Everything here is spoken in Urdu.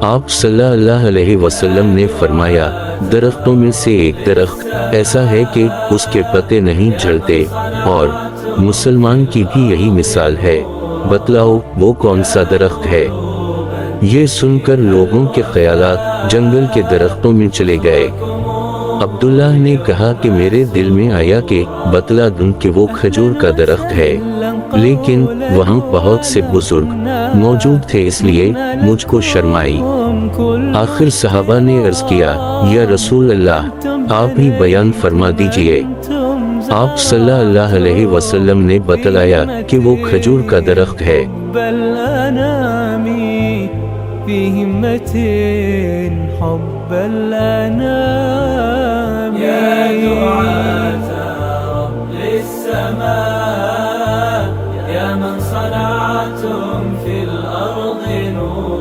آپ صلی اللہ علیہ وسلم نے فرمایا، درختوں میں سے ایک درخت ایسا ہے کہ اس کے پتے نہیں جھڑتے، اور مسلمان کی بھی یہی مثال ہے، بتلاؤ وہ کون سا درخت ہے؟ یہ سن کر لوگوں کے خیالات جنگل کے درختوں میں چلے گئے۔ عبداللہ نے کہا کہ میرے دل میں آیا کہ بتلا دوں کہ وہ کھجور کا درخت ہے، لیکن وہاں بہت سے بزرگ موجود تھے اس لیے مجھ کو شرم آئی۔ آخر صحابہ نے عرض کیا، یا رسول اللہ، آپ ہی بیان فرما دیجئے۔ آپ صلی اللہ علیہ وسلم نے بتلایا کہ وہ کھجور کا درخت ہے۔ في همة حب الأنام يا دعاة رب السماء يا من صنعتم في الأرض نور